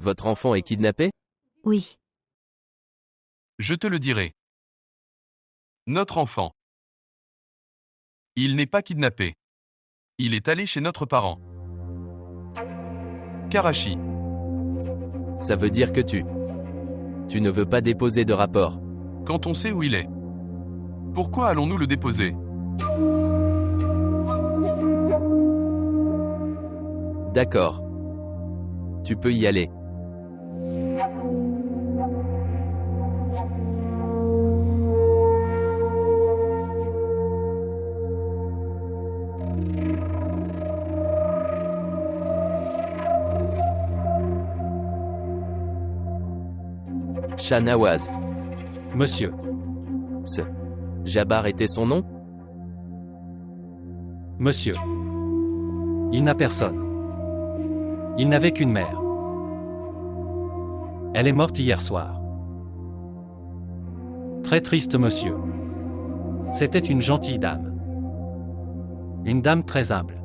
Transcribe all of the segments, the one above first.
Votre enfant est kidnappé? Oui. Je te le dirai. Notre enfant. Il n'est pas kidnappé. Il est allé chez notre parent. Karachi. Ça veut dire que tu ne veux pas déposer de rapport. Quand on sait où il est. Pourquoi allons-nous le déposer? D'accord. Tu peux y aller. Shah Nawaz. Monsieur. Ce Jabbar était son nom? Monsieur. Il n'a personne. Il n'avait qu'une mère. Elle est morte hier soir. Très triste, monsieur. C'était une gentille dame. Une dame très humble.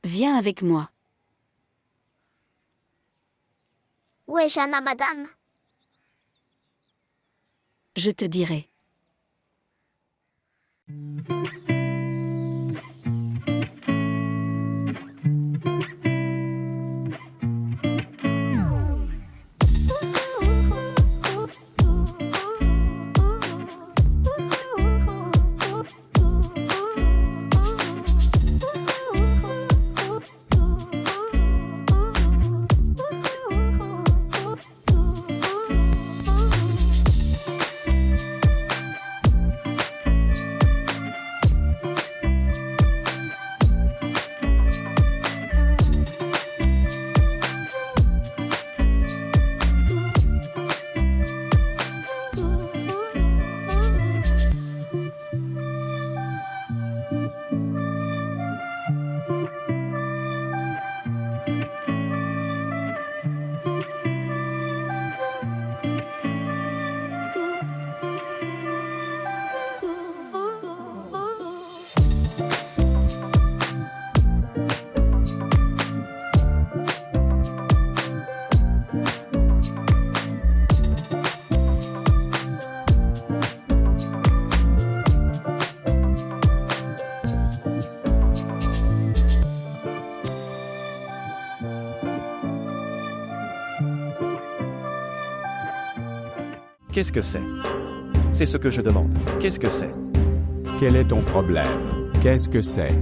Viens avec moi. Où est Jana, madame? Je te dirai. Qu'est-ce que c'est? C'est ce que je demande. Qu'est-ce que c'est? Quel est ton problème? Qu'est-ce que c'est?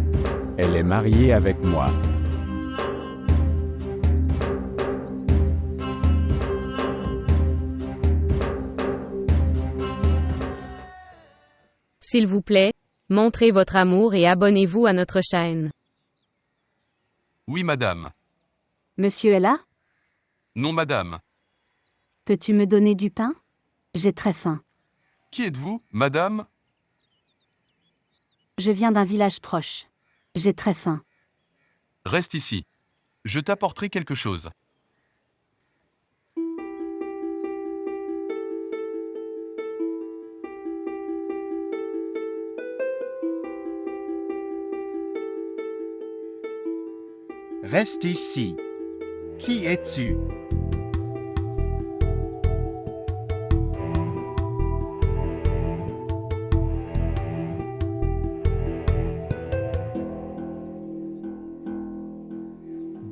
Elle est mariée avec moi. S'il vous plaît, montrez votre amour et abonnez-vous à notre chaîne. Oui, madame. Monsieur est là? Non, madame. Peux-tu me donner du pain? J'ai très faim. Qui êtes-vous, madame? Je viens d'un village proche. J'ai très faim. Reste ici. Je t'apporterai quelque chose. Reste ici. Qui es-tu?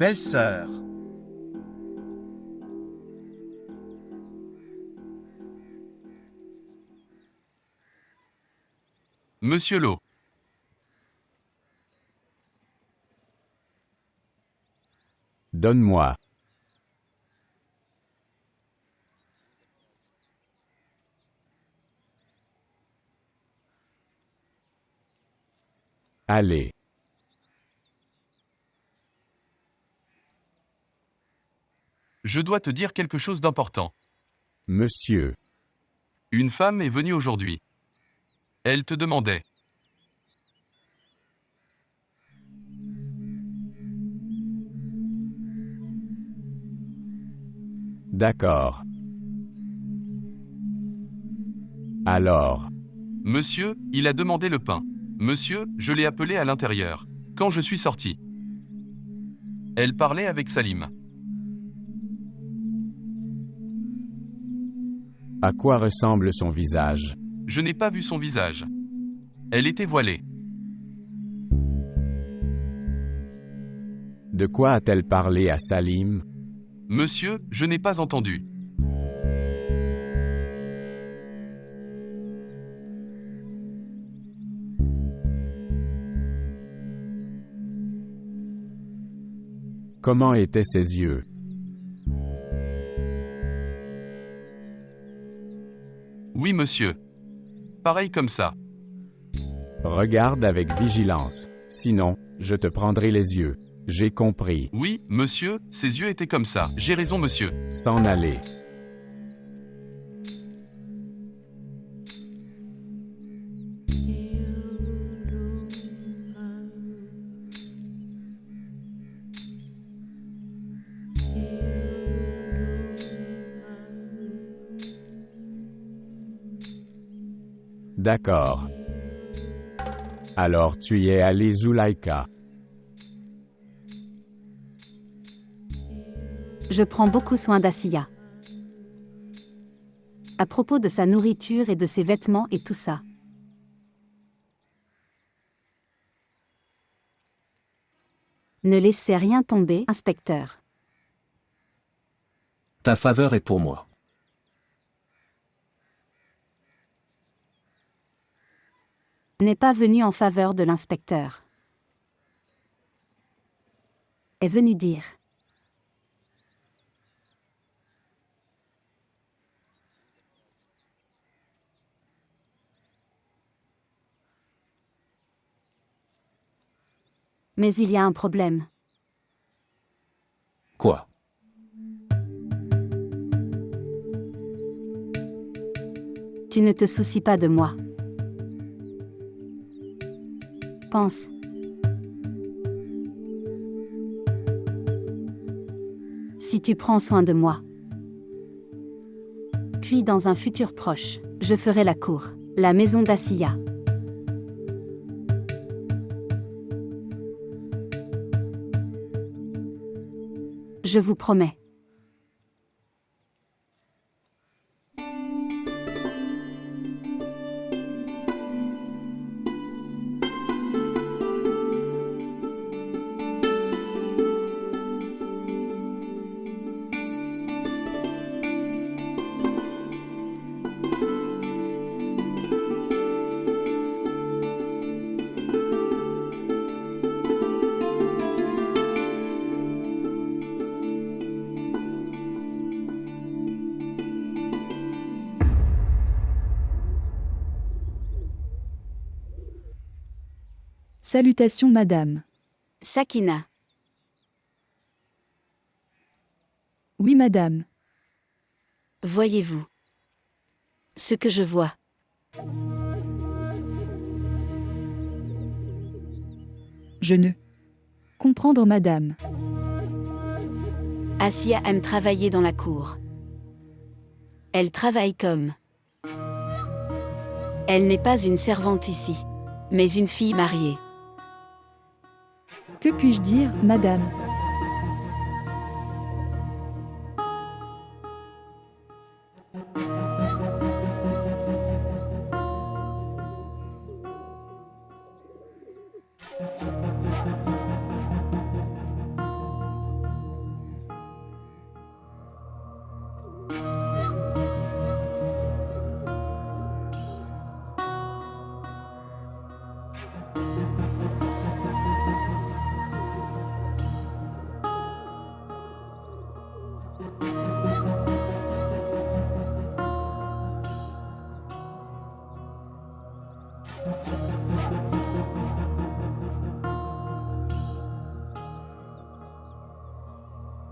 belle-sœur. Monsieur Lo. Donne-moi. Allez. Je dois te dire quelque chose d'important. Monsieur. Une femme est venue aujourd'hui. Elle te demandait. D'accord. Alors. Monsieur, il a demandé le pain. Monsieur, je l'ai appelé à l'intérieur. Quand je suis sorti. Elle parlait avec Salim. À quoi ressemble son visage? Je n'ai pas vu son visage. Elle était voilée. De quoi a-t-elle parlé à Salim? Monsieur, je n'ai pas entendu. Comment étaient ses yeux? Oui, monsieur. Pareil comme ça. Regarde avec vigilance. Sinon, je te prendrai les yeux. J'ai compris. Oui, monsieur, ses yeux étaient comme ça. J'ai raison, monsieur. S'en aller. D'accord. Alors tu y es allé, Zulaïka. Je prends beaucoup soin d'Asiya. À propos de sa nourriture et de ses vêtements et tout ça. Ne laissez rien tomber, inspecteur. Ta faveur est pour moi. N'est pas venu en faveur de l'inspecteur. Est venu dire. Mais il y a un problème. Quoi? Tu ne te soucies pas de moi. Pense. Si tu prends soin de moi. Puis dans un futur proche, je ferai la cour, la maison d'Asiya. Je vous promets. Salutations madame. Sakina. Oui madame. Voyez-vous ce que je vois? Je ne. Comprendre madame. Asiya aime travailler dans la cour. Elle travaille comme. Elle n'est pas une servante ici, mais une fille mariée. Que puis-je dire, madame?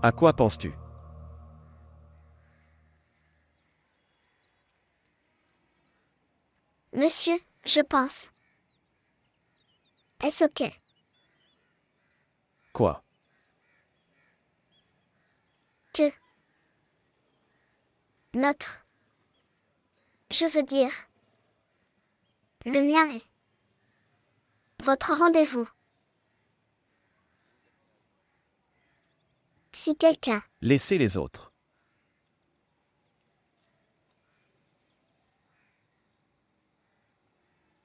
À quoi penses-tu? Monsieur, je pense. Est-ce ok? Quoi? Que notre, je veux dire, le mien est votre rendez-vous. Si quelqu'un, Laissez les autres.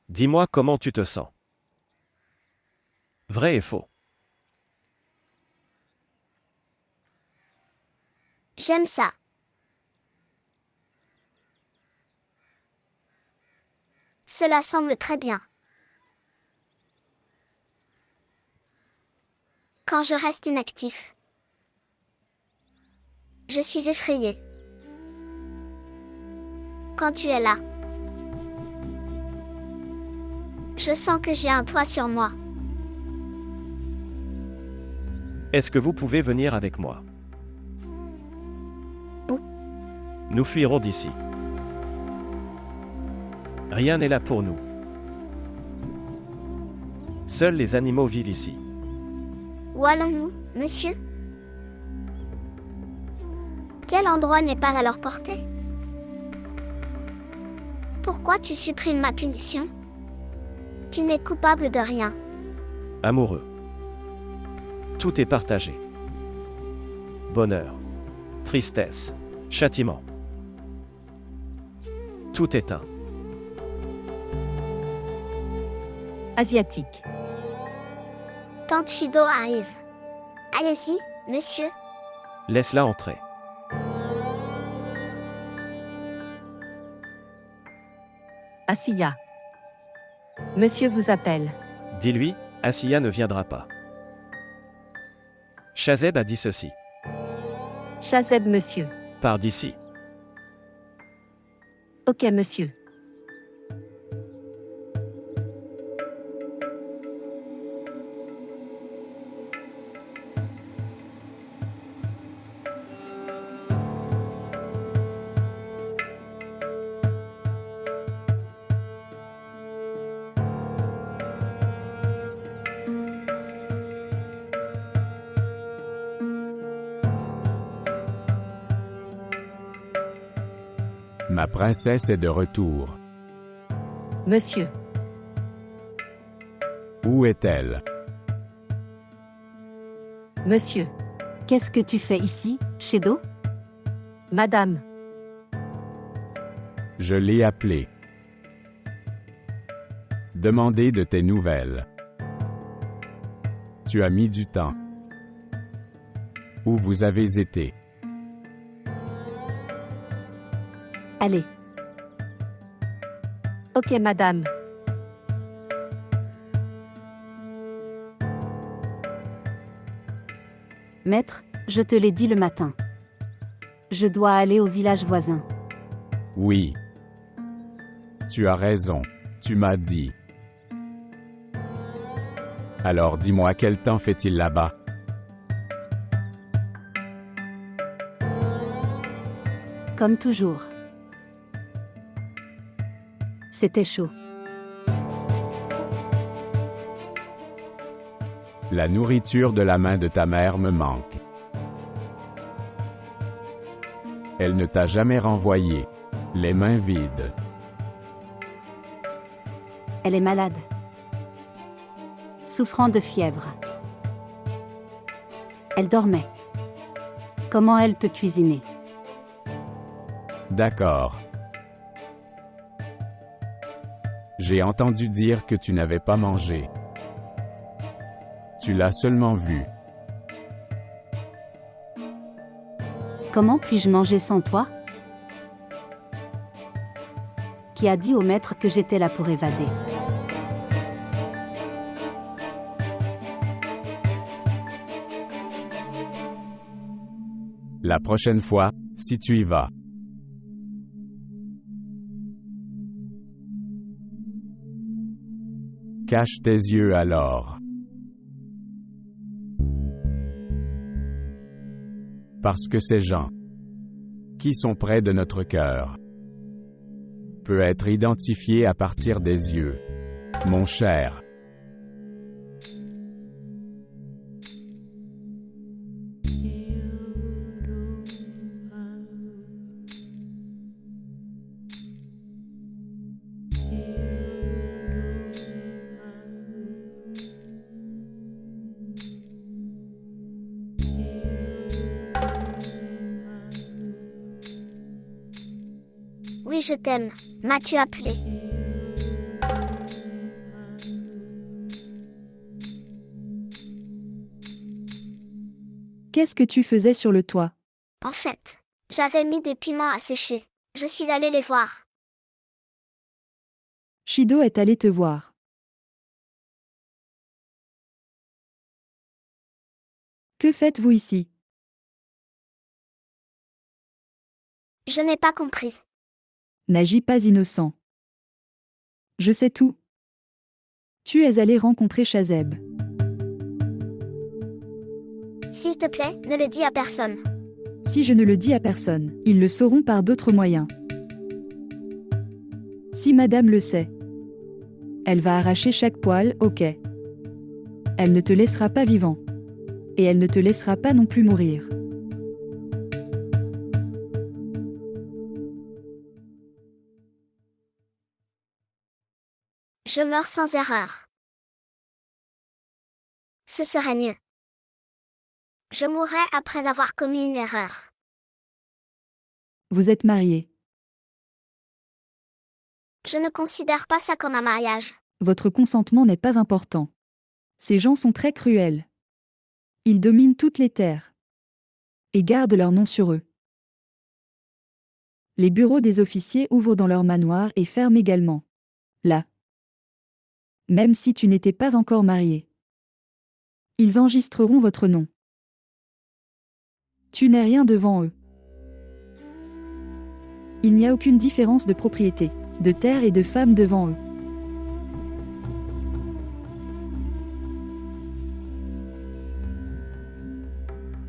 Dis-moi comment tu te sens. Vrai et faux. j'aime ça. Cela semble très bien. Quand je reste inactif, je suis effrayée. Quand tu es là, je sens que j'ai un toit sur moi. Est-ce que vous pouvez venir avec moi? Où? Nous fuirons d'ici. Rien n'est là pour nous. Seuls les animaux vivent ici. Où allons-nous, monsieur? Quel endroit n'est pas à leur portée? Pourquoi tu supprimes ma punition? Tu n'es coupable de rien. Amoureux. Tout est partagé. Bonheur, tristesse, châtiment. Tout est un. Asiatique. Tante Shido arrive. Allez-y, monsieur. Laisse-la entrer. Asiya. Monsieur vous appelle. Dis-lui, Asiya ne viendra pas. Shazeb a dit ceci. Shazeb, monsieur. Pars d'ici. Ok, monsieur. Ma princesse est de retour. Monsieur. Où est-elle? Monsieur. Qu'est-ce que tu fais ici, Shido? Madame. Je l'ai appelée. Demandez de tes nouvelles. Tu as mis du temps. Où vous avez été? Allez. Ok, madame. Maître, je te l'ai dit le matin. Je dois aller au village voisin. Oui. Tu as raison, tu m'as dit. Alors dis-moi quel temps fait-il là-bas? Comme toujours. C'était chaud. La nourriture de la main de ta mère me manque. Elle ne t'a jamais renvoyé, les mains vides. Elle est malade. Souffrant de fièvre. Elle dormait. Comment elle peut cuisiner? D'accord. J'ai entendu dire que tu n'avais pas mangé. Tu l'as seulement vu. Comment puis-je manger sans toi? Qui a dit au maître que j'étais là pour évader? La prochaine fois, si tu y vas. Cache tes yeux alors. Parce que ces gens qui sont près de notre cœur peut être identifié à partir des yeux, mon cher. Oui, je t'aime. M'as-tu appelé? Qu'est-ce que tu faisais sur le toit? En fait, j'avais mis des piments à sécher. Je suis allée les voir. Shido est allé te voir. Que faites-vous ici? Je n'ai pas compris. N'agis pas innocent. Je sais tout. Tu es allé rencontrer Shazeb. S'il te plaît, ne le dis à personne. Si je ne le dis à personne, ils le sauront par d'autres moyens. Si madame le sait, elle va arracher chaque poil, ok. Elle ne te laissera pas vivant. Et elle ne te laissera pas non plus mourir. Je meurs sans erreur. Ce serait mieux. Je mourrai après avoir commis une erreur. Vous êtes mariés. Je ne considère pas ça comme un mariage. Votre consentement n'est pas important. Ces gens sont très cruels. Ils dominent toutes les terres. Et gardent leur nom sur eux. Les bureaux des officiers ouvrent dans leur manoir et ferment également. Là. Même si tu n'étais pas encore marié. Ils enregistreront votre nom. Tu n'es rien devant eux. Il n'y a aucune différence de propriété, de terre et de femme devant eux.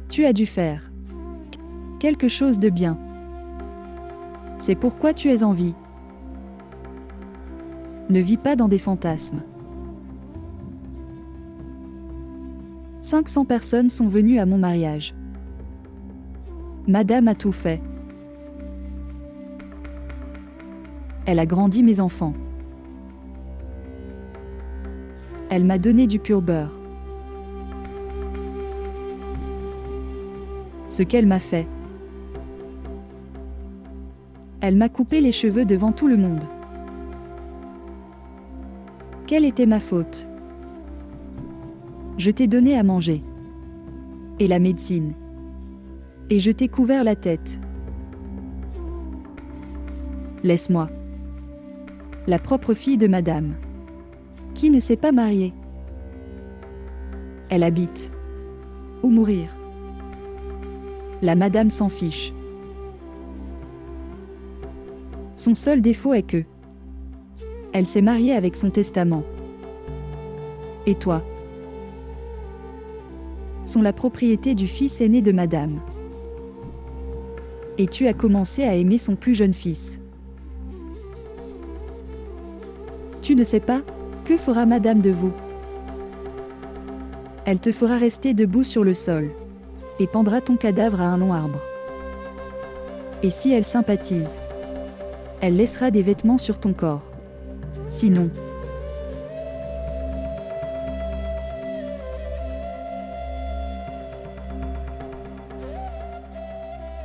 Tu as dû faire quelque chose de bien. C'est pourquoi tu es en vie. Ne vis pas dans des fantasmes. 500 personnes sont venues à mon mariage. Madame a tout fait. Elle a grandi mes enfants. Elle m'a donné du pur beurre. Ce qu'elle m'a fait. Elle m'a coupé les cheveux devant tout le monde. Quelle était ma faute? Je t'ai donné à manger. Et la médecine. Et je t'ai couvert la tête. Laisse-moi. La propre fille de madame. Qui ne s'est pas mariée. Elle habite. Où mourir. La madame s'en fiche. Son seul défaut est que elle s'est mariée avec son testament. Et toi sont la propriété du fils aîné de madame. Et tu as commencé à aimer son plus jeune fils. Tu ne sais pas, que fera madame de vous? Elle te fera rester debout sur le sol. Et pendra ton cadavre à un long arbre. Et si elle sympathise, elle laissera des vêtements sur ton corps. Sinon,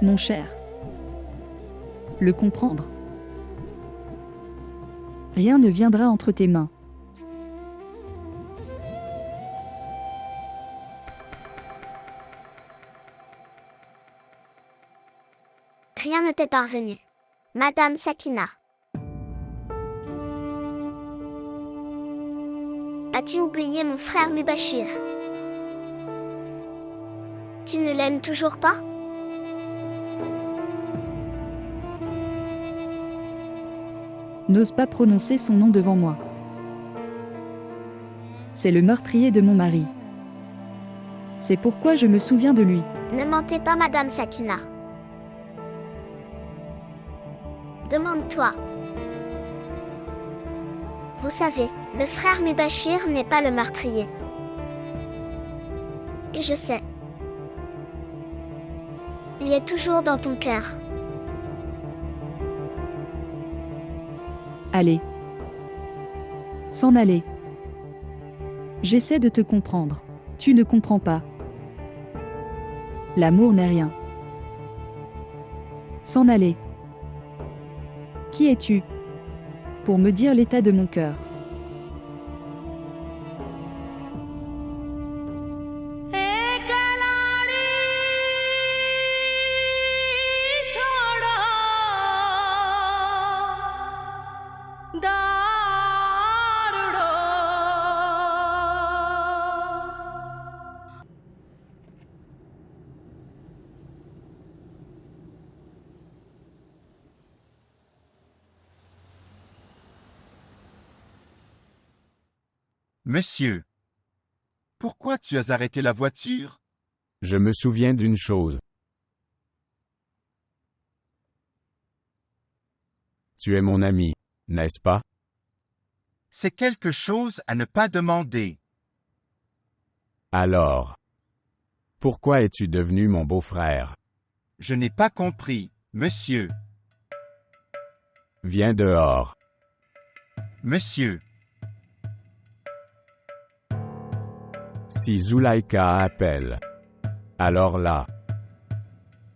mon cher, le comprendre. Rien ne viendra entre tes mains. Rien ne t'est parvenu. Madame Sakina. As-tu oublié mon frère Mubashir? Tu ne l'aimes toujours pas? N'ose pas prononcer son nom devant moi. C'est le meurtrier de mon mari. C'est pourquoi je me souviens de lui. Ne mentez pas, Madame Sakina. Demande-toi. Vous savez, le frère Mubashir n'est pas le meurtrier. Et je sais. Il est toujours dans ton cœur. Allez. S'en aller. J'essaie de te comprendre. Tu ne comprends pas. L'amour n'est rien. S'en aller. Qui es-tu? Pour me dire l'état de mon cœur. Monsieur, pourquoi tu as arrêté la voiture? Je me souviens d'une chose. Tu es mon ami, n'est-ce pas? C'est quelque chose à ne pas demander. Alors, pourquoi es-tu devenu mon beau-frère? Je n'ai pas compris, monsieur. Viens dehors. Monsieur, Si Zulaïka appelle, alors là.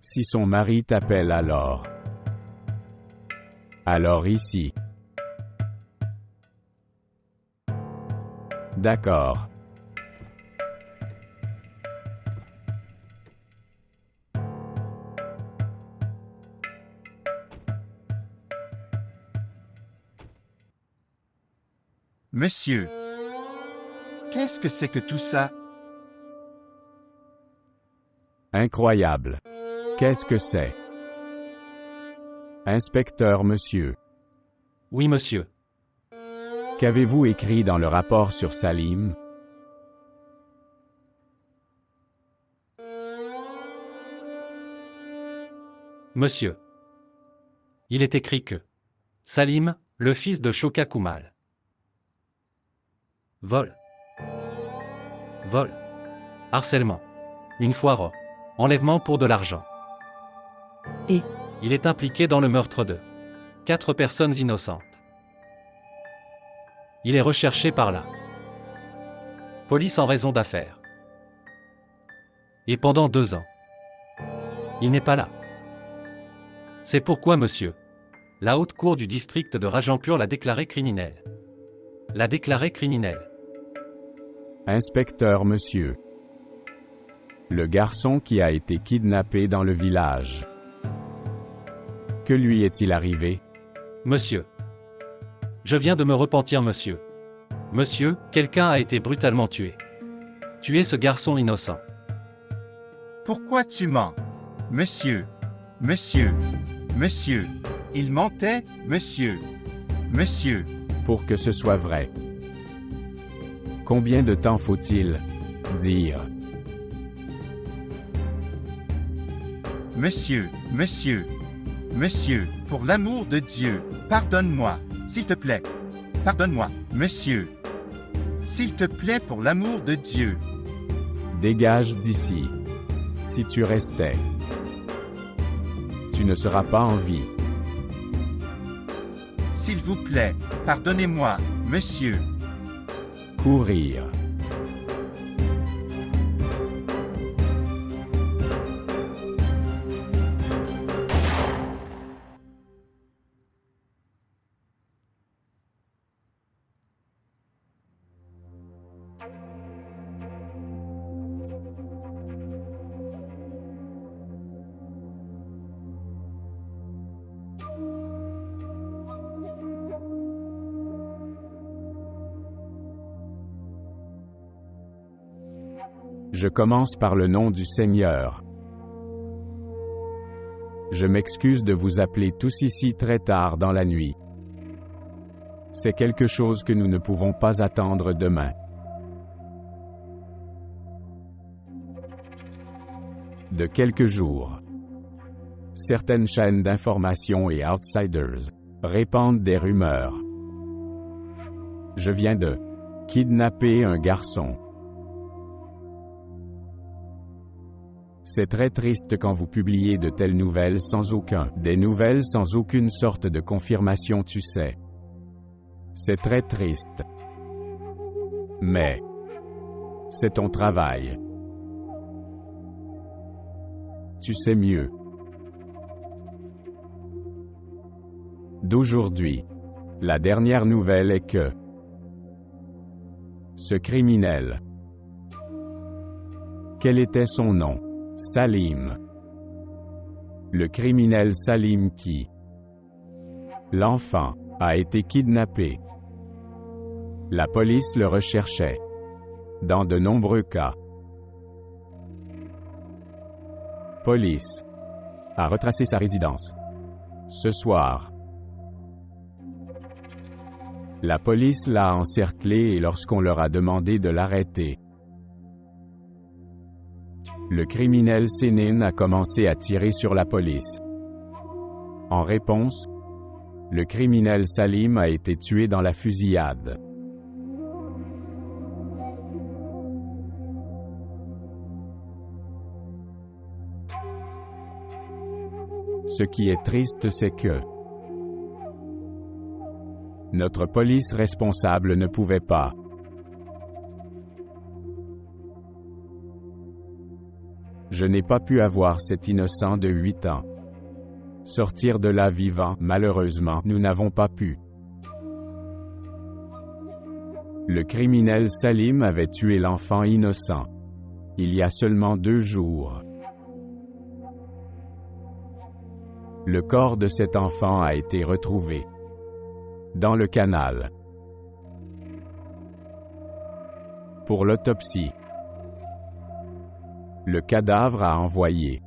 Si son mari t'appelle alors ici. D'accord. monsieur, qu'est-ce que c'est que tout ça? Incroyable. Qu'est-ce que c'est? Inspecteur, monsieur. Oui, monsieur. Qu'avez-vous écrit dans le rapport sur Salim? Monsieur. Il est écrit que Salim, le fils de Shoka Kumal. Vol. Harcèlement. Une foire. Enlèvement pour de l'argent. Et il est impliqué dans le meurtre de 4 personnes innocentes. Il est recherché par la police en raison d'affaires. Et pendant 2 ans, il n'est pas là. C'est pourquoi, monsieur, la haute cour du district de Rajampur l'a déclaré criminel. L'a déclaré criminel. Inspecteur, monsieur. Le garçon qui a été kidnappé dans le village. Que lui est-il arrivé? Monsieur. Je viens de me repentir, monsieur. Monsieur, quelqu'un a été brutalement tué. Tuez ce garçon innocent. Pourquoi tu mens? Monsieur, il mentait, monsieur. Pour que ce soit vrai. Combien de temps faut-il dire? Monsieur, pour l'amour de Dieu, pardonne-moi, s'il te plaît. Pardonne-moi, monsieur. S'il te plaît, pour l'amour de Dieu. Dégage d'ici. Si tu restais, tu ne seras pas en vie. S'il vous plaît, pardonnez-moi, monsieur. Courir. Je commence par le nom du Seigneur. Je m'excuse de vous appeler tous ici très tard dans la nuit. C'est quelque chose que nous ne pouvons pas attendre demain. de quelques jours. Certaines chaînes d'information et outsiders répandent des rumeurs. Je viens de kidnapper un garçon. C'est très triste quand vous publiez de telles nouvelles des nouvelles sans aucune sorte de confirmation, tu sais. C'est très triste. Mais c'est ton travail. Tu sais mieux. D'aujourd'hui, la dernière nouvelle est que ce criminel, quel était son nom? Salim. Le criminel Salim qui, l'enfant, a été kidnappé. La police le recherchait. Dans de nombreux cas. Police a retracé sa résidence. Ce soir, la police l'a encerclé et lorsqu'on leur a demandé de l'arrêter, le criminel Sénine a commencé à tirer sur la police. En réponse, le criminel Salim a été tué dans la fusillade. Ce qui est triste, c'est que notre police responsable ne pouvait pas Je n'ai pas pu avoir cet innocent de 8 ans. Sortir de là vivant, malheureusement, nous n'avons pas pu. Le criminel Salim avait tué l'enfant innocent. Il y a seulement 2 jours. Le corps de cet enfant a été retrouvé dans le canal pour l'autopsie. Le cadavre a envoyé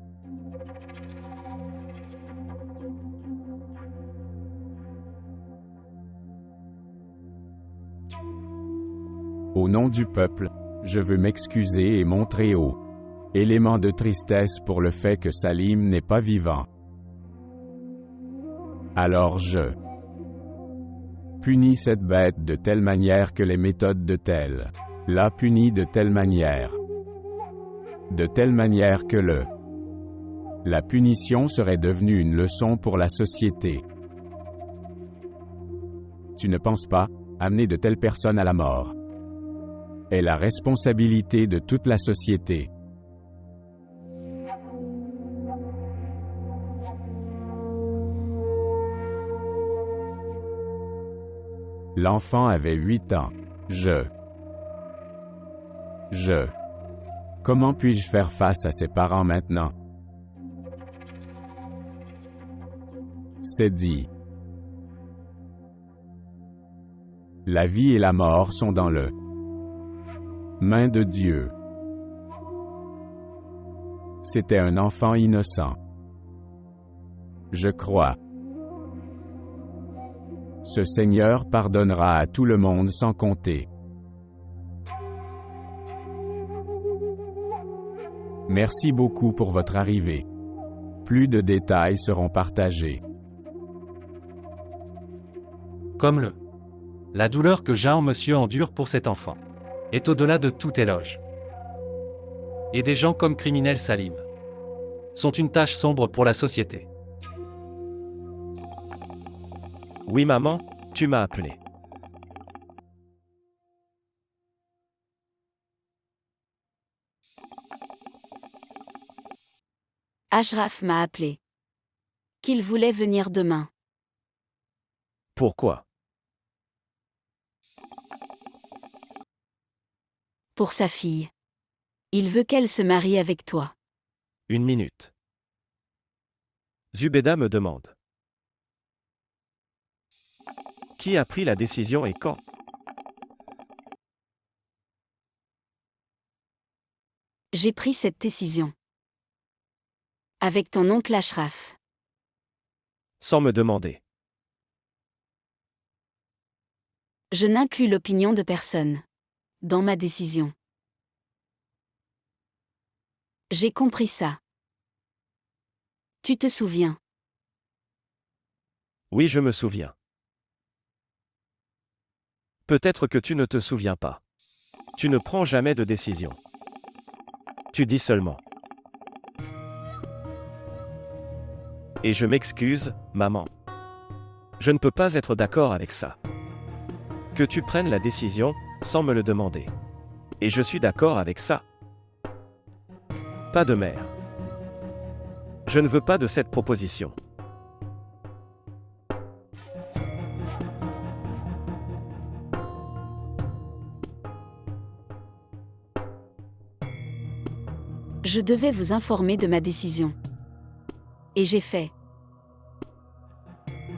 au nom du peuple, je veux m'excuser et montrer au élément de tristesse pour le fait que Salim n'est pas vivant. Alors je punis cette bête de telle manière que les méthodes de telle l'a puni de telle manière que la punition serait devenue une leçon pour la société. Tu ne penses pas, amener de telles personnes à la mort est la responsabilité de toute la société. L'enfant avait 8 ans. Comment puis-je faire face à ses parents maintenant? C'est dit. La vie et la mort sont dans le main de Dieu. C'était un enfant innocent. Je crois. Ce Seigneur pardonnera à tout le monde sans compter. Merci beaucoup pour votre arrivée. Plus de détails seront partagés. Comme la douleur que Jean monsieur endure pour cet enfant est au-delà de tout éloge. Et des gens comme criminel Salim sont une tache sombre pour la société. Oui maman, tu m'as appelé. Ashraf m'a appelé. Qu'il voulait venir demain. Pourquoi? Pour sa fille. Il veut qu'elle se marie avec toi. 1 minute. Zubeda me demande. Qui a pris la décision et quand? J'ai pris cette décision. Avec ton oncle Ashraf. Sans me demander. Je n'inclus l'opinion de personne dans ma décision. J'ai compris ça. Tu te souviens. Oui, je me souviens. Peut-être que tu ne te souviens pas. Tu ne prends jamais de décision. Tu dis seulement. Et je m'excuse, maman. Je ne peux pas être d'accord avec ça. Que tu prennes la décision, sans me le demander. Et je suis d'accord avec ça. Pas de mère. Je ne veux pas de cette proposition. Je devais vous informer de ma décision. Et j'ai fait.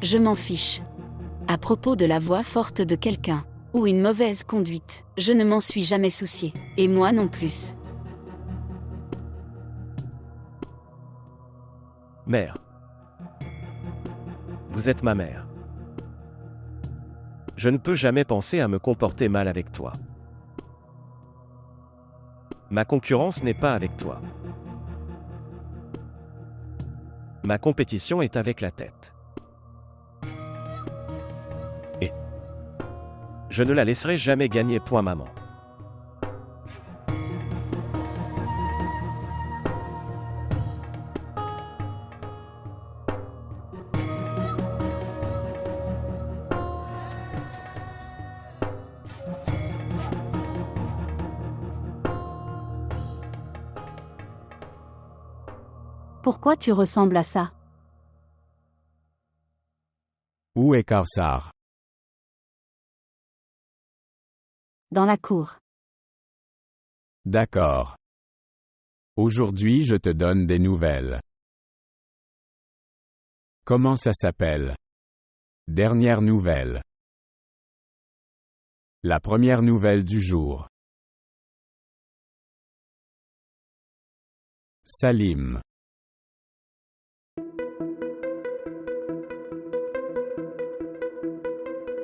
Je m'en fiche. À propos de la voix forte de quelqu'un, ou une mauvaise conduite, je ne m'en suis jamais soucié. Et moi non plus. Mère. Vous êtes ma mère. Je ne peux jamais penser à me comporter mal avec toi. Ma concurrence n'est pas avec toi. Ma compétition est avec la tête. Et je ne la laisserai jamais gagner, point maman. Pourquoi tu ressembles à ça? Où est Kawsar? Dans la cour. D'accord. Aujourd'hui je te donne des nouvelles. Comment ça s'appelle? Dernière nouvelle. La première nouvelle du jour. Salim.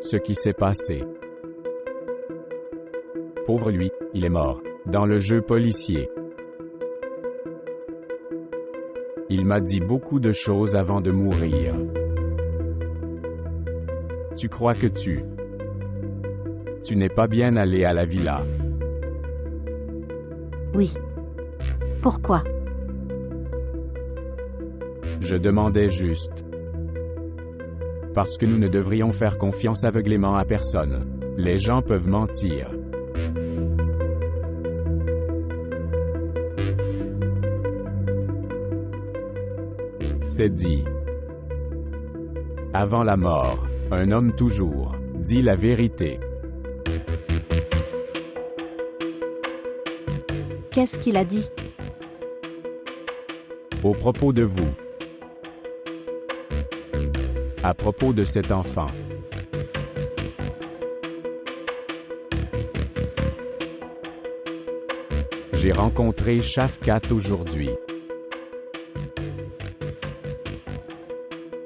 Ce qui s'est passé. Pauvre lui, il est mort, dans le jeu policier. Il m'a dit beaucoup de choses avant de mourir. Tu crois que tu n'es pas bien allé à la villa? Oui. Pourquoi? Je demandais juste. Parce que nous ne devrions faire confiance aveuglément à personne. Les gens peuvent mentir. C'est dit. Avant la mort, un homme toujours dit la vérité. Qu'est-ce qu'il a dit? Au propos de vous. À propos de cet enfant. J'ai rencontré Shafkat aujourd'hui.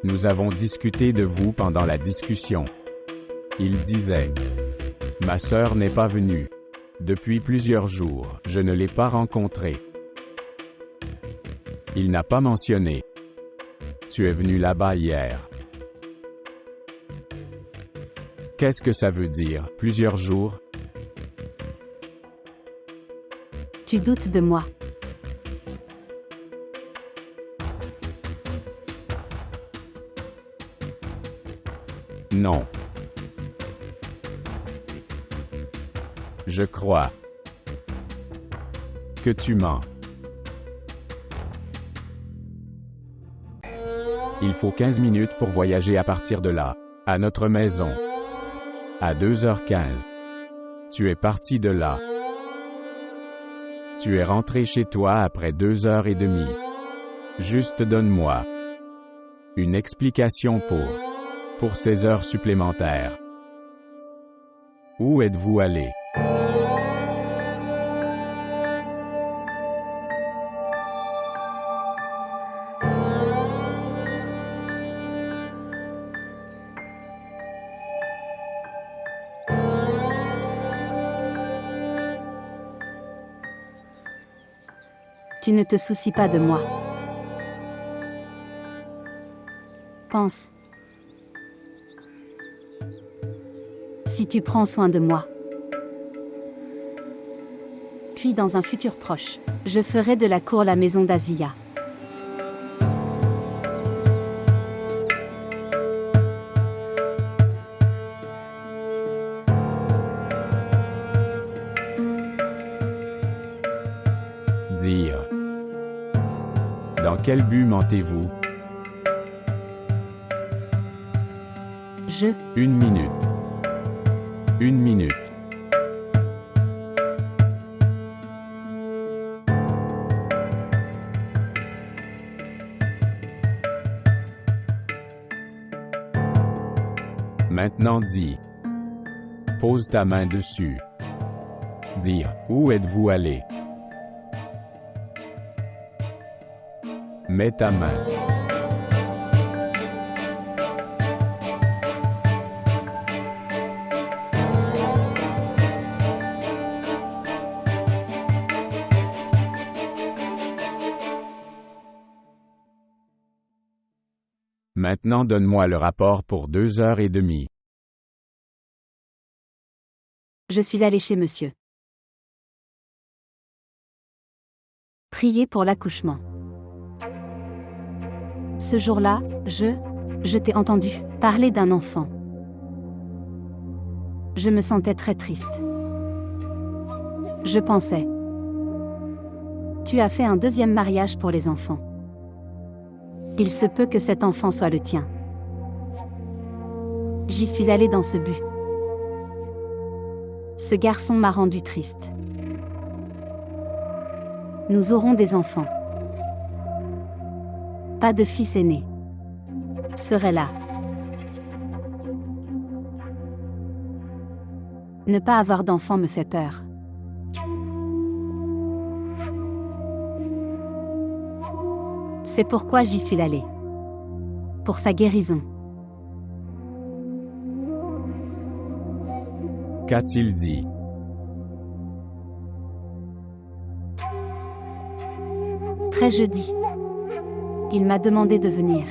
Nous avons discuté de vous pendant la discussion. Il disait: ma sœur n'est pas venue. Depuis plusieurs jours, je ne l'ai pas rencontrée. Il n'a pas mentionné. Tu es venu là-bas hier. Qu'est-ce que ça veut dire, plusieurs jours? Tu doutes de moi. Non. Je crois que tu mens. Il faut 15 minutes pour voyager à partir de là, à notre maison. À 2h15. Tu es parti de là. Tu es rentré chez toi après 2h30. Juste donne-moi une explication pour ces heures supplémentaires. Où êtes-vous allé? Tu ne te soucies pas de moi. Pense. Si tu prends soin de moi. Puis dans un futur proche, je ferai de la cour la maison d'Azia. Dire. Dans quel but mentez-vous? Je. 1 minute. 1 minute. Maintenant dis. Pose ta main dessus. Dire. Où êtes-vous allé? Mets ta main. Maintenant donne-moi le rapport pour 2h30. Je suis allée chez monsieur. Prier pour l'accouchement. Ce jour-là, je t'ai entendu parler d'un enfant. Je me sentais très triste. Je pensais. Tu as fait un deuxième mariage pour les enfants. Il se peut que cet enfant soit le tien. J'y suis allée dans ce but. Ce garçon m'a rendu triste. Nous aurons des enfants. Pas de fils aîné. Serait là. Ne pas avoir d'enfant me fait peur. C'est pourquoi j'y suis allée. Pour sa guérison. Qu'a-t-il dit? Très jeudi. Il m'a demandé de venir.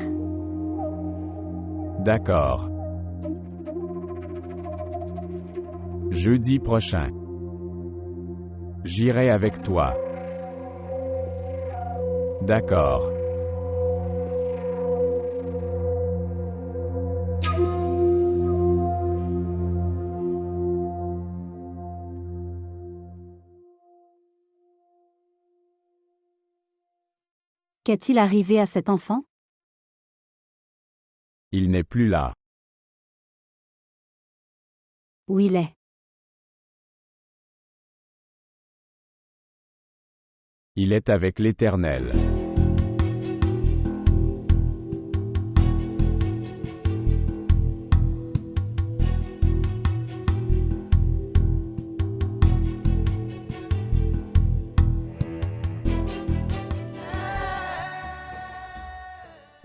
D'accord. Jeudi prochain. J'irai avec toi. D'accord. Qu'est-il arrivé à cet enfant? Il n'est plus là. Où il est? Il est avec l'Éternel.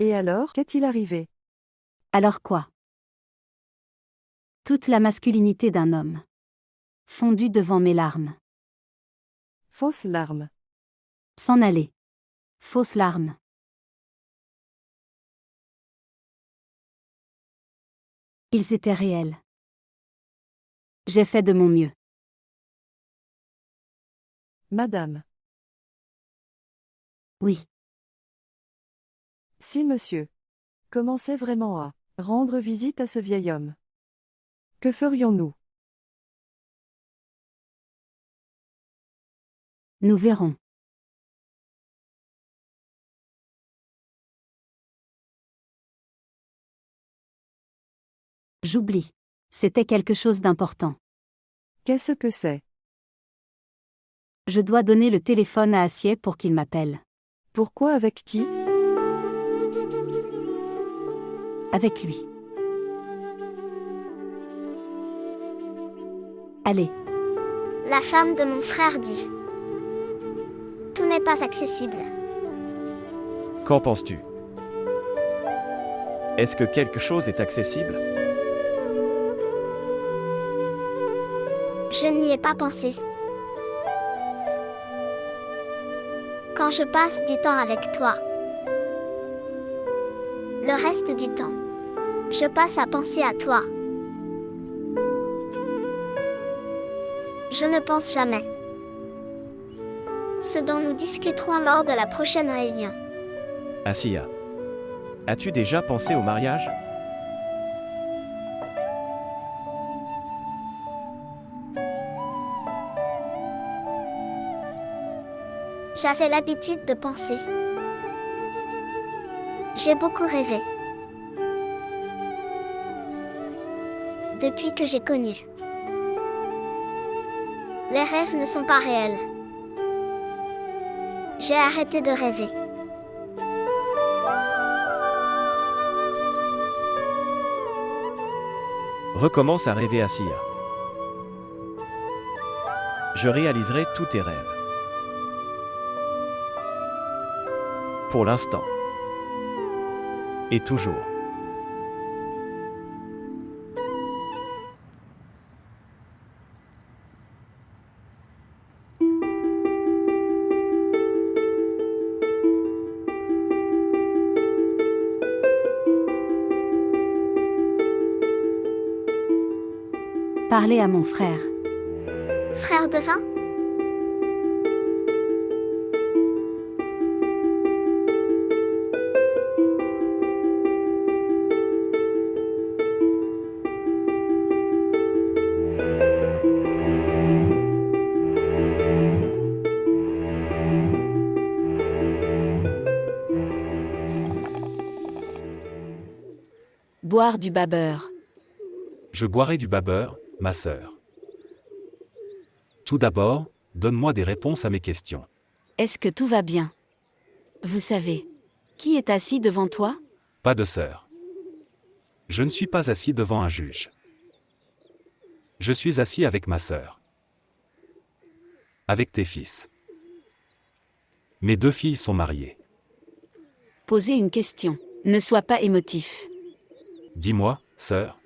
Et alors, qu'est-il arrivé? Alors quoi? Toute la masculinité d'un homme. Fondue devant mes larmes. Fausses larmes. S'en aller. Fausses larmes. Ils étaient réels. J'ai fait de mon mieux. Madame. Oui. Si monsieur commençait vraiment à rendre visite à ce vieil homme, que ferions-nous? Nous verrons. J'oublie. C'était quelque chose d'important. Qu'est-ce que c'est? Je dois donner le téléphone à Acier pour qu'il m'appelle. Pourquoi, avec qui? Avec lui. Allez. La femme de mon frère dit. Tout n'est pas accessible. Qu'en penses-tu? Est-ce que quelque chose est accessible? Je n'y ai pas pensé. Quand je passe du temps avec toi, Le reste du temps, je passe à penser à toi. Je ne pense jamais. Ce dont nous discuterons lors de la prochaine réunion. Asiya, as-tu déjà pensé au mariage? J'avais l'habitude de penser. J'ai beaucoup rêvé. Depuis que j'ai connu. Les rêves ne sont pas réels. J'ai arrêté de rêver. Recommence à rêver, Asiya. Je réaliserai tous tes rêves. Pour l'instant. Et toujours. Parlez à mon frère. Frère de vin? Boire du babeur. Je boirai du babeur, ma sœur. Tout d'abord, donne-moi des réponses à mes questions. Est-ce que tout va bien? Vous savez, qui est assis devant toi? Pas de sœur. Je ne suis pas assis devant un juge. Je suis assis avec ma sœur. Avec tes fils. Mes 2 filles sont mariées. Posez une question. Ne sois pas émotif. Dis-moi, sœur.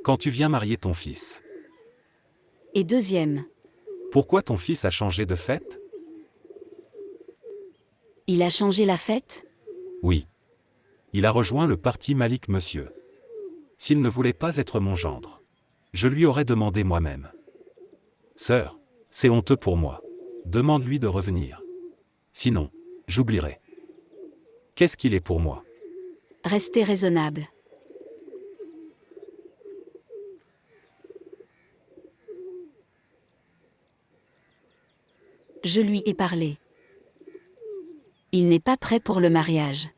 Quand tu viens marier ton fils, Et deuxième, pourquoi ton fils a changé de fête? il a changé la fête? Oui. Il a rejoint le parti Malik, monsieur. S'il ne voulait pas être mon gendre, je lui aurais demandé moi-même. Sœur, c'est honteux pour moi. Demande-lui de revenir. Sinon, j'oublierai. Qu'est-ce qu'il est pour moi? Restez raisonnable. Je lui ai parlé. Il n'est pas prêt pour le mariage.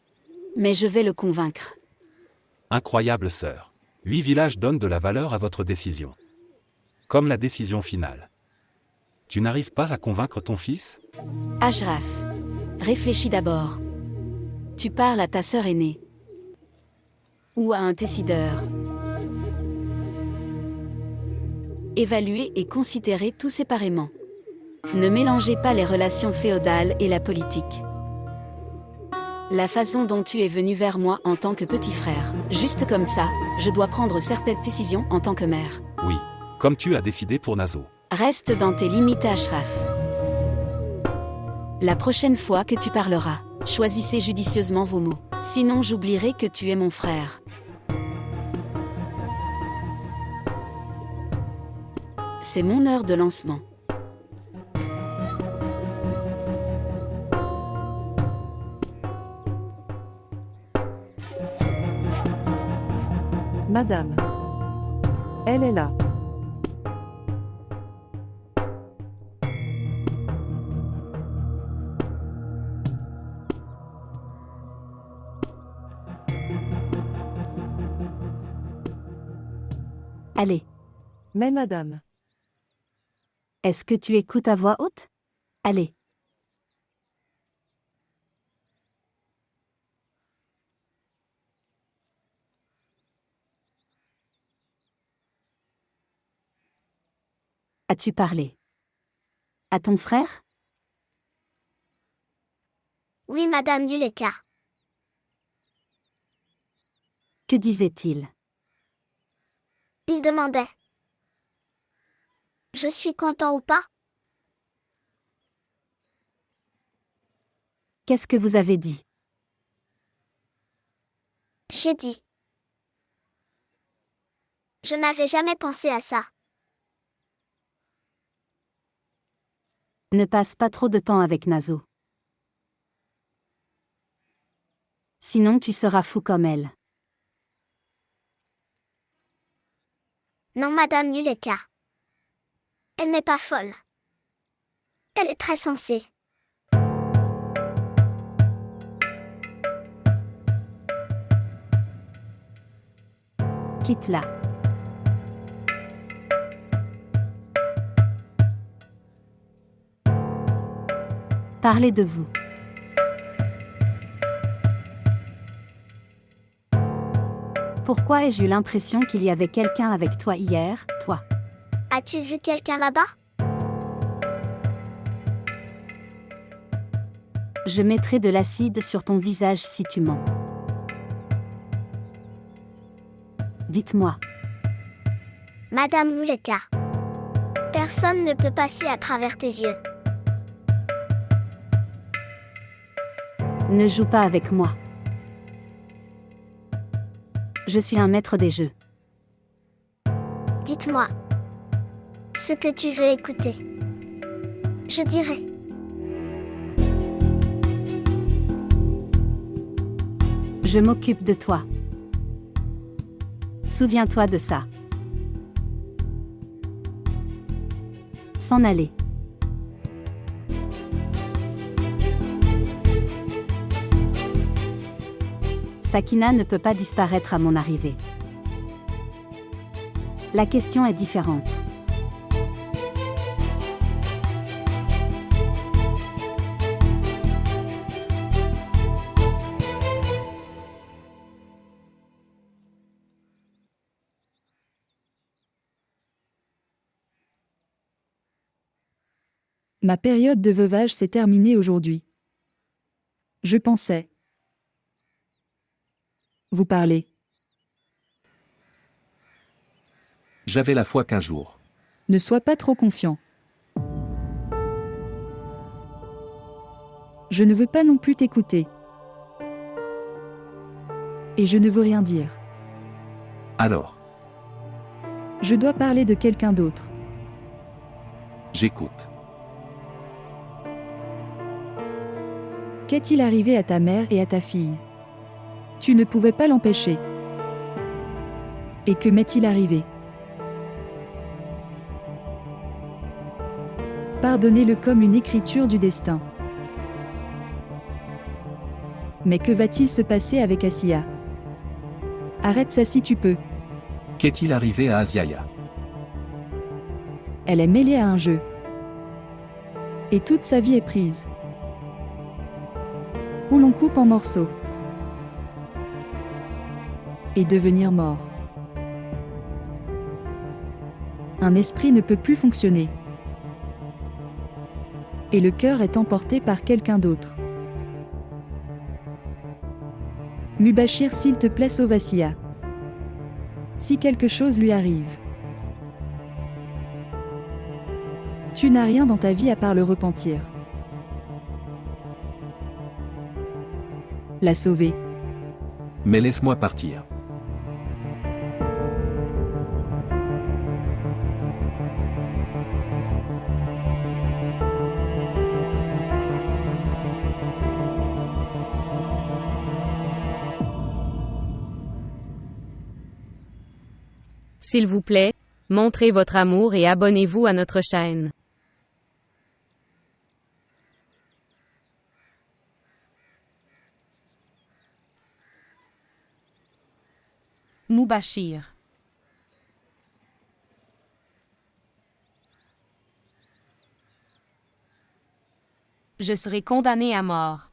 Mais je vais le convaincre. Incroyable sœur. 8 villages donnent de la valeur à votre décision. Comme la décision finale. Tu n'arrives pas à convaincre ton fils? Ashraf, réfléchis d'abord. Tu parles à ta sœur aînée. Ou à un décideur. Évaluez et considérez tout séparément. Ne mélangez pas les relations féodales et la politique. La façon dont tu es venu vers moi en tant que petit frère, juste comme ça, je dois prendre certaines décisions en tant que mère. Oui, comme tu as décidé pour Nazo. Reste dans tes limites, Ashraf. La prochaine fois que tu parleras, choisissez judicieusement vos mots. Sinon j'oublierai que tu es mon frère. C'est mon heure de lancement. Madame. Elle est là. Allez. Mais madame. Est-ce que tu écoutes à voix haute? Allez. As-tu parlé? À ton frère? Oui, Madame Yuleka. Que disait-il? Il demandait. Je suis content ou pas? Qu'est-ce que vous avez dit? J'ai dit. Je n'avais jamais pensé à ça. Ne passe pas trop de temps avec Nazo. Sinon tu seras fou comme elle. Non, Madame Yuleka. Elle n'est pas folle. Elle est très sensée. Quitte-la. Parlez de vous. Pourquoi ai-je eu l'impression qu'il y avait quelqu'un avec toi hier, toi? As-tu vu quelqu'un là-bas? Je mettrai de l'acide sur ton visage si tu mens. Dites-moi. Madame Yuleka. Personne ne peut passer à travers tes yeux. Ne joue pas avec moi. Je suis un maître des jeux. Dites-moi. Ce que tu veux écouter. Je dirai. Je m'occupe de toi. Souviens-toi de ça. S'en aller. Sakina ne peut pas disparaître à mon arrivée. La question est différente. Ma période de veuvage s'est terminée aujourd'hui. Je pensais. Vous parlez. J'avais la foi qu'un jour. Ne sois pas trop confiant. Je ne veux pas non plus t'écouter. Et je ne veux rien dire. Alors, Je dois parler de quelqu'un d'autre. j'écoute. Qu'est-il arrivé à ta mère et à ta fille? Tu ne pouvais pas l'empêcher. Et que m'est-il arrivé? Pardonnez-le comme une écriture du destin. Mais que va-t-il se passer avec Asiya? Arrête ça si tu peux. Qu'est-il arrivé à Asiaya? Elle est mêlée à un jeu. Et toute sa vie est prise. Où l'on coupe en morceaux. Et devenir mort. Un esprit ne peut plus fonctionner. Et le cœur est emporté par quelqu'un d'autre. Mubashir, s'il te plaît, sauve Asiya. Si quelque chose lui arrive. Tu n'as rien dans ta vie à part le repentir. La sauver. Mais laisse-moi partir. S'il vous plaît, montrez votre amour et abonnez-vous à notre chaîne. Mubashir. Je serai condamné à mort.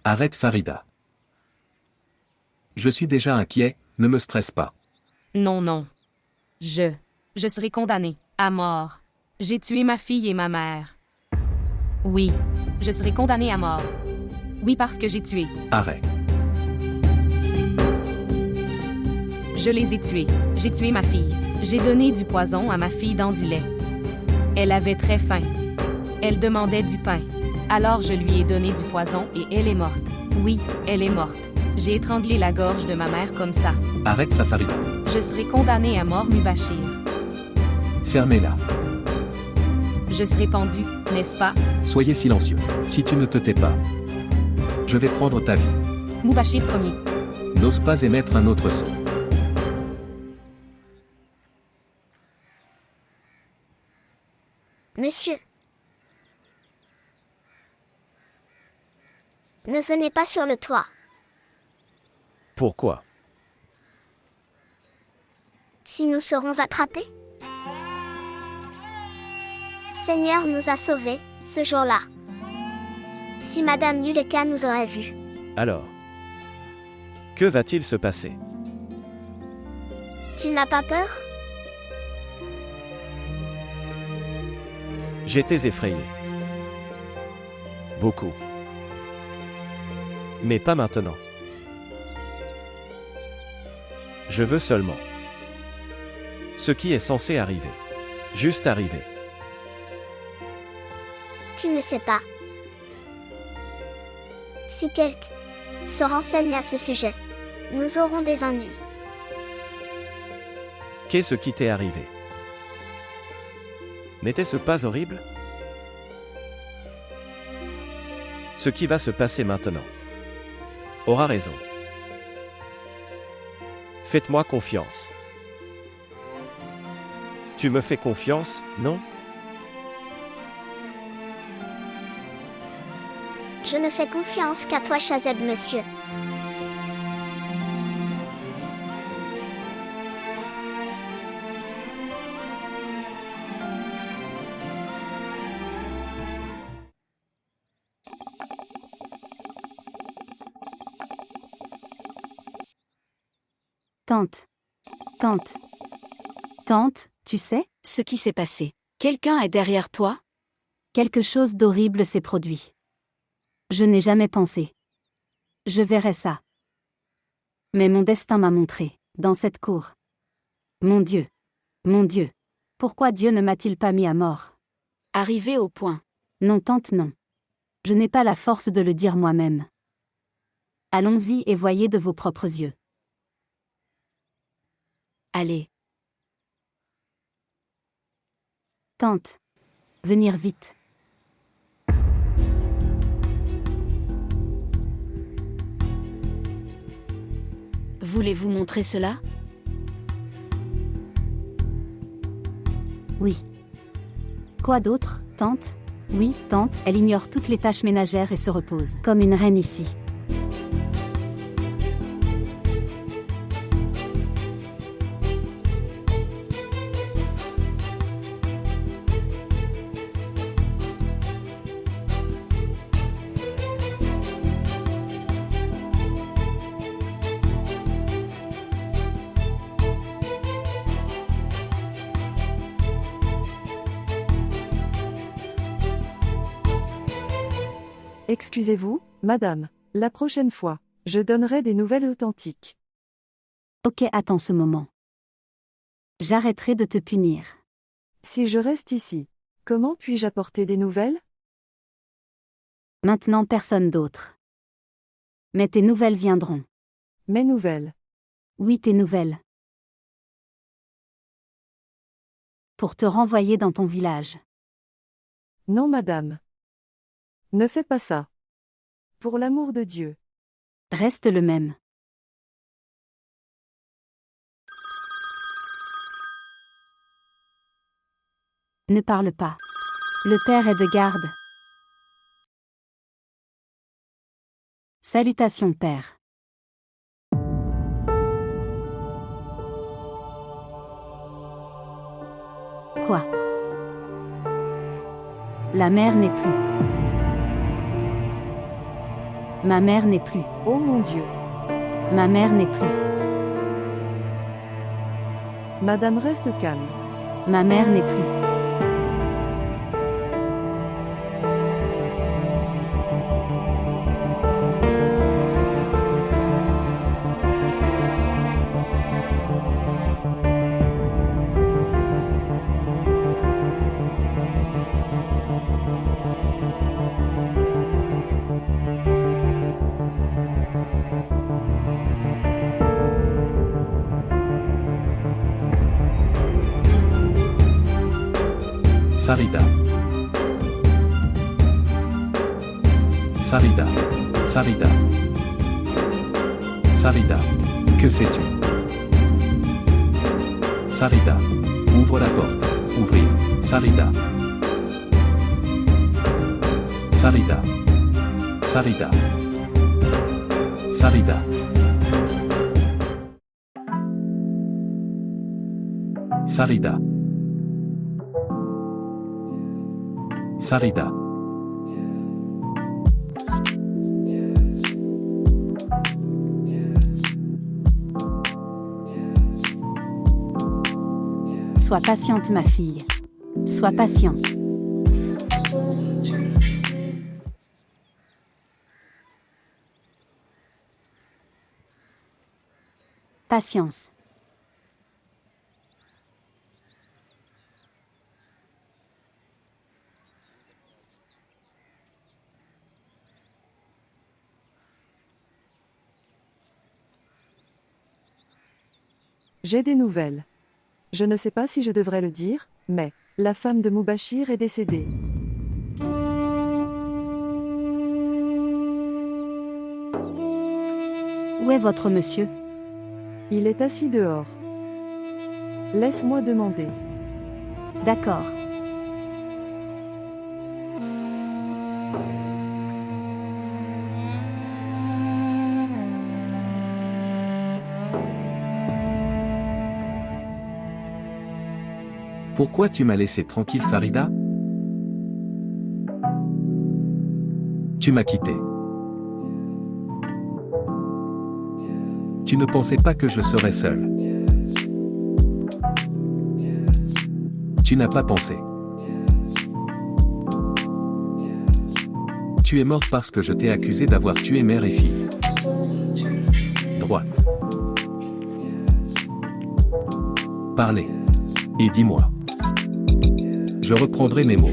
Arrête Farida. Je suis déjà inquiet, ne me stresse pas. Non, non. Je serai condamné à mort. J'ai tué ma fille et ma mère. Oui, je serai condamné à mort. Oui, parce que j'ai tué. Arrête. Je les ai tués. J'ai tué ma fille. J'ai donné du poison à ma fille dans du lait. Elle avait très faim. Elle demandait du pain. Alors je lui ai donné du poison et elle est morte. Oui, elle est morte. J'ai étranglé la gorge de ma mère comme ça. Arrête ça, Farida. Je serai condamné à mort, Mubashir. Fermez-la. Je serai pendu, n'est-ce pas? Soyez silencieux. Si tu ne te tais pas, je vais prendre ta vie. Mubashir premier. N'ose pas émettre un autre son. Monsieur. Ne venez pas sur le toit. Pourquoi? Si nous serons attrapés? Seigneur nous a sauvés, ce jour-là. Si Madame Yuleka nous aurait vus. Alors, que va-t-il se passer? Tu n'as pas peur? J'étais effrayé. Beaucoup. Mais pas maintenant. Je veux seulement ce qui est censé arriver. Juste arriver. Tu ne sais pas. Si quelqu'un se renseigne à ce sujet, nous aurons des ennuis. Qu'est-ce qui t'est arrivé? N'était-ce pas horrible? Ce qui va se passer maintenant aura raison. Faites-moi confiance. Tu me fais confiance, non? Je ne fais confiance qu'à toi, Shazeb, monsieur. Tante. Tante. Tante, tu sais ce qui s'est passé? Quelqu'un est derrière toi? Quelque chose d'horrible s'est produit. Je n'ai jamais pensé. Je verrai ça. Mais mon destin m'a montré, dans cette cour. Mon Dieu. Mon Dieu. Pourquoi Dieu ne m'a-t-il pas mis à mort? Arrivé au point. Non, tante, non. Je n'ai pas la force de le dire moi-même. Allons-y et voyez de vos propres yeux. Allez. Tante. Venir vite. Voulez-vous montrer cela? Oui. Quoi d'autre, tante? Oui, tante, elle ignore toutes les tâches ménagères et se repose, comme une reine ici. Excusez-vous, madame. La prochaine fois, je donnerai des nouvelles authentiques. Ok, attends ce moment. J'arrêterai de te punir. Si je reste ici, comment puis-je apporter des nouvelles? Maintenant personne d'autre. Mais tes nouvelles viendront. Mes nouvelles? Oui, tes nouvelles. Pour te renvoyer dans ton village. Non, madame. Ne fais pas ça. Pour l'amour de Dieu. Reste le même. Ne parle pas. Le père est de garde. Salutations, père. Quoi? La mère n'est plus. Ma mère n'est plus. Oh mon Dieu. Ma mère n'est plus. Madame, reste calme. Ma mère n'est plus. Farida. Farida. Farida. Farida. Que fais-tu? Farida. Ouvre la porte. Ouvrir. Farida. Farida. Farida. Farida. Farida. Farida. Sois patiente, ma fille. Sois patiente. Patience. J'ai des nouvelles. Je ne sais pas si je devrais le dire, mais la femme de Moubachir est décédée. Où est votre monsieur? Il est assis dehors. Laisse-moi demander. D'accord. Pourquoi tu m'as laissé tranquille, Farida? Tu m'as quitté. Tu ne pensais pas que je serais seul. Tu n'as pas pensé. Tu es morte parce que je t'ai accusé d'avoir tué mère et fille. Droite. Parlez. Et dis-moi. Je reprendrai mes mots.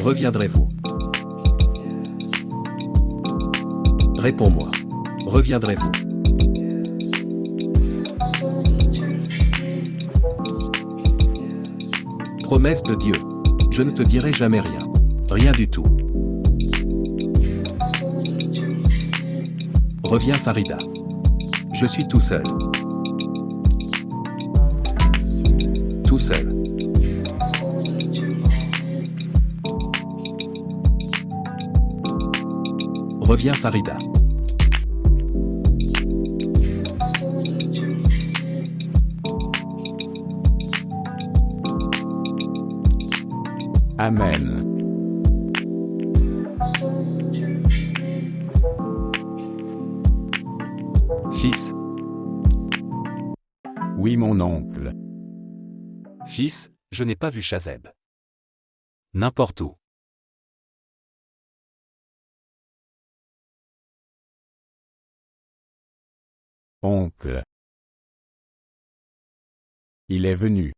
Reviendrez-vous? Réponds-moi. Reviendrez-vous? Promesse de Dieu. Je ne te dirai jamais rien. Rien du tout. Reviens, Farida. Je suis tout seul. Tout seul. Reviens, Farida. Amen. Fils. Oui, mon oncle. Fils, je n'ai pas vu Chazeb. N'importe où. Oncle. Il est venu.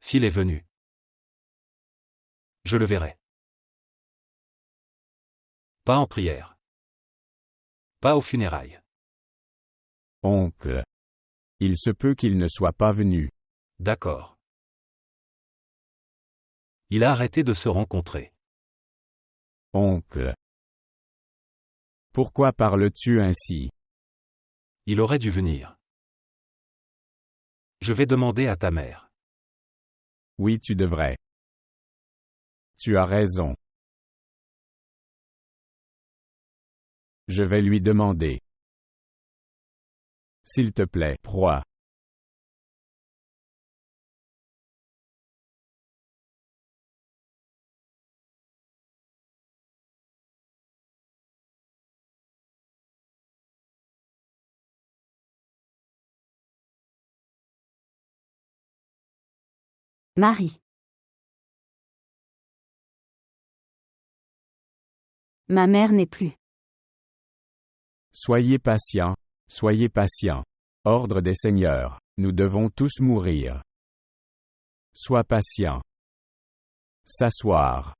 S'il est venu, je le verrai. Pas en prière. Pas aux funérailles. Oncle. Il se peut qu'il ne soit pas venu. D'accord. Il a arrêté de se rencontrer. Oncle. Pourquoi parles-tu ainsi? Il aurait dû venir. Je vais demander à ta mère. Oui, tu devrais. Tu as raison. Je vais lui demander. S'il te plaît, roi. Marie. Ma mère n'est plus. Soyez patient, soyez patient. Ordre des seigneurs, nous devons tous mourir. Sois patient. S'asseoir.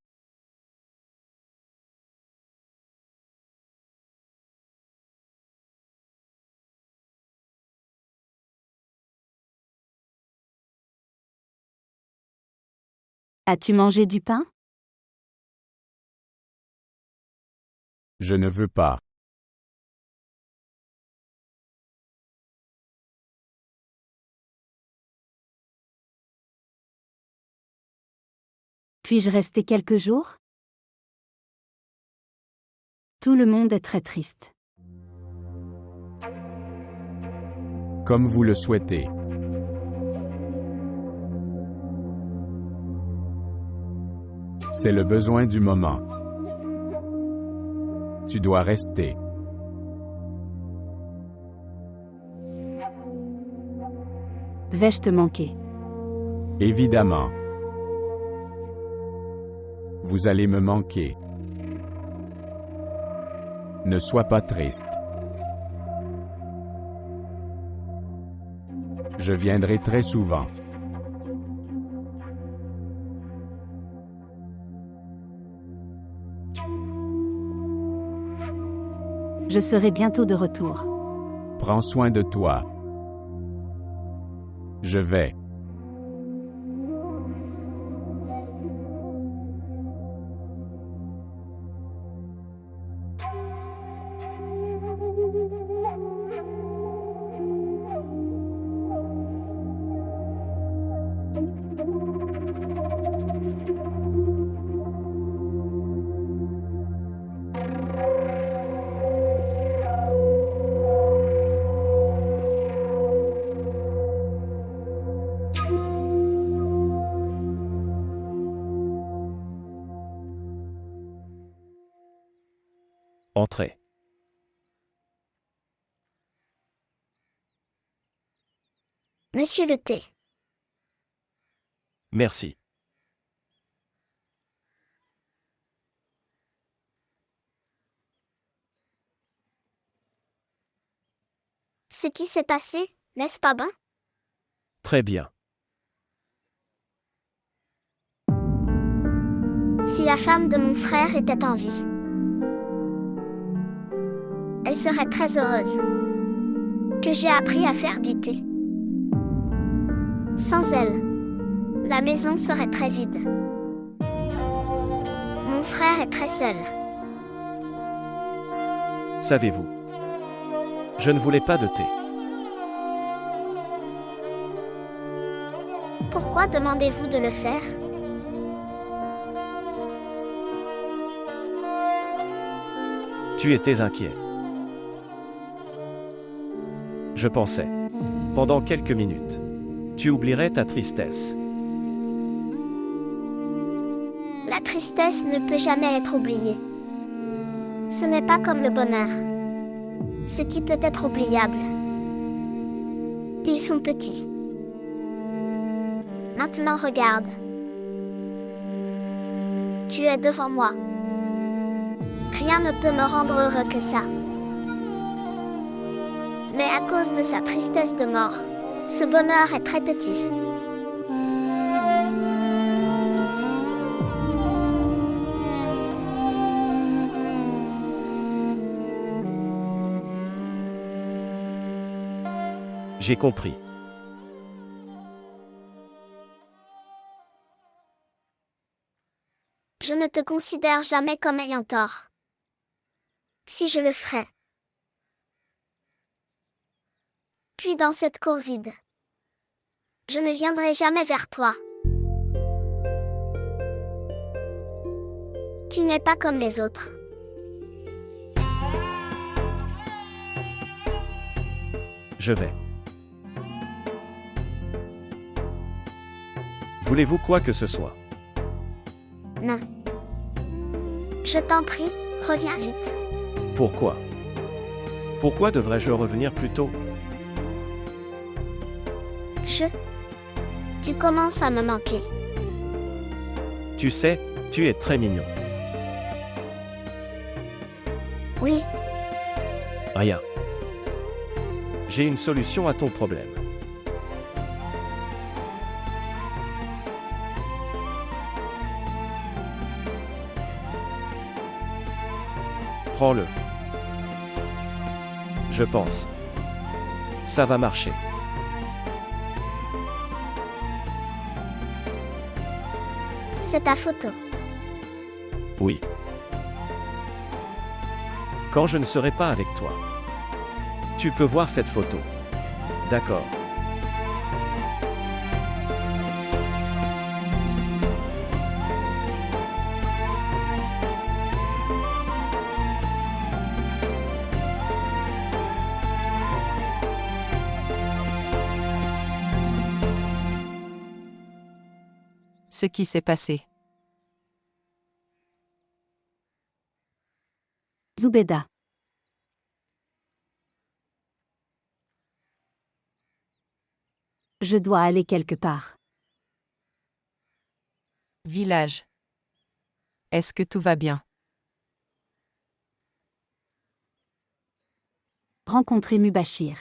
As-tu mangé du pain? Je ne veux pas. Puis-je rester quelques jours? Tout le monde est très triste. Comme vous le souhaitez. C'est le besoin du moment. Tu dois rester. Vais-je te manquer? Évidemment. Vous allez me manquer. Ne sois pas triste. Je viendrai très souvent. Je serai bientôt de retour. Prends soin de toi. Je vais. Entrez. Monsieur le thé. Merci. Ce qui s'est passé, n'est-ce pas bon? Très bien. Si la femme de mon frère était en vie, elle serait très heureuse que j'ai appris à faire du thé. Sans elle, la maison serait très vide. Mon frère est très seul. Savez-vous, je ne voulais pas de thé. Pourquoi demandez-vous de le faire? Tu étais inquiet. Je pensais, pendant quelques minutes, tu oublierais ta tristesse. La tristesse ne peut jamais être oubliée. Ce n'est pas comme le bonheur. Ce qui peut être oubliable. Ils sont petits. Maintenant regarde. Tu es devant moi. Rien ne peut me rendre heureux que ça. Mais à cause de sa tristesse de mort, ce bonheur est très petit. J'ai compris. Je ne te considère jamais comme ayant tort. Si je le ferais. Puis dans cette cour vide, je ne viendrai jamais vers toi. Tu n'es pas comme les autres. Je vais. Voulez-vous quoi que ce soit? Non. Je t'en prie, reviens vite. Pourquoi? Pourquoi devrais-je revenir plus tôt? Tu commences à me manquer. Tu sais, tu es très mignon. Oui. Rien. J'ai une solution à ton problème. Prends-le. Je pense. Ça va marcher. C'est ta photo. Oui. Quand je ne serai pas avec toi. Tu peux voir cette photo. D'accord. Ce qui s'est passé. Zubeida. Je dois aller quelque part. Village. Est-ce que tout va bien? Rencontrer Mubashir.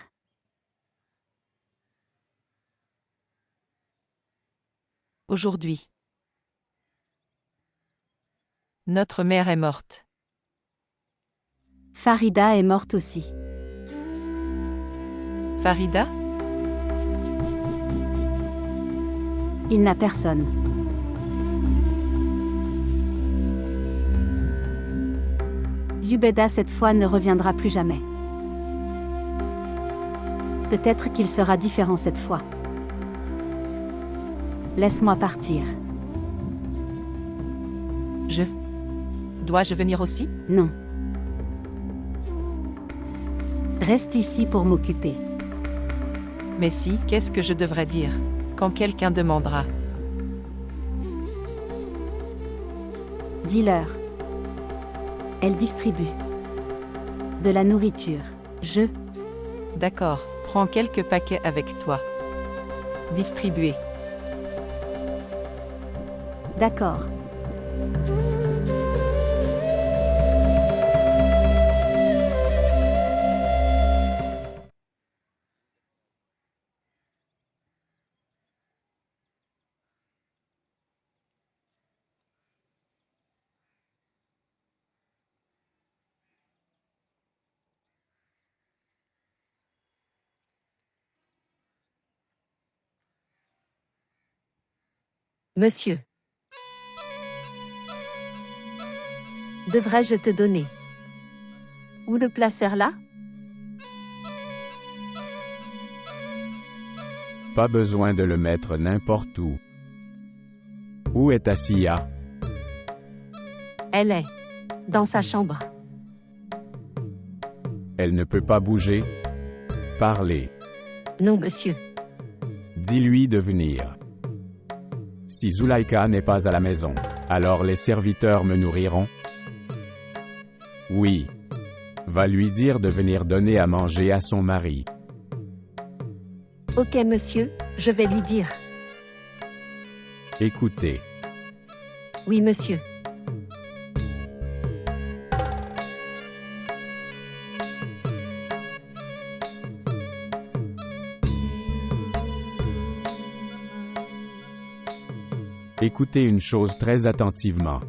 Aujourd'hui. Notre mère est morte. Farida est morte aussi. Farida? Il n'a personne. Zubeida cette fois ne reviendra plus jamais. Peut-être qu'il sera différent cette fois. Laisse-moi partir. Dois-je venir aussi? Non. Reste ici pour m'occuper. Mais si, qu'est-ce que je devrais dire quand quelqu'un demandera? Dis-leur. Elle distribue de la nourriture. D'accord, prends quelques paquets avec toi. Distribuer. D'accord. Monsieur. Devrais-je te donner? Où le placer là? Pas besoin de le mettre n'importe où. Où est Asiya? Elle est dans sa chambre. Elle ne peut pas bouger? Parler. Non, monsieur. Dis-lui de venir. Si Zulaïka n'est pas à la maison, alors les serviteurs me nourriront? Oui. Va lui dire de venir donner à manger à son mari. Ok, monsieur, je vais lui dire. Écoutez. Oui, monsieur. Écoutez une chose très attentivement.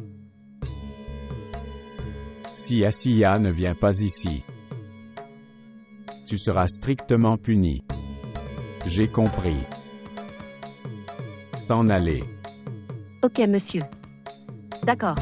Si Asiya ne vient pas ici, tu seras strictement puni. J'ai compris. S'en aller. Ok, monsieur. D'accord.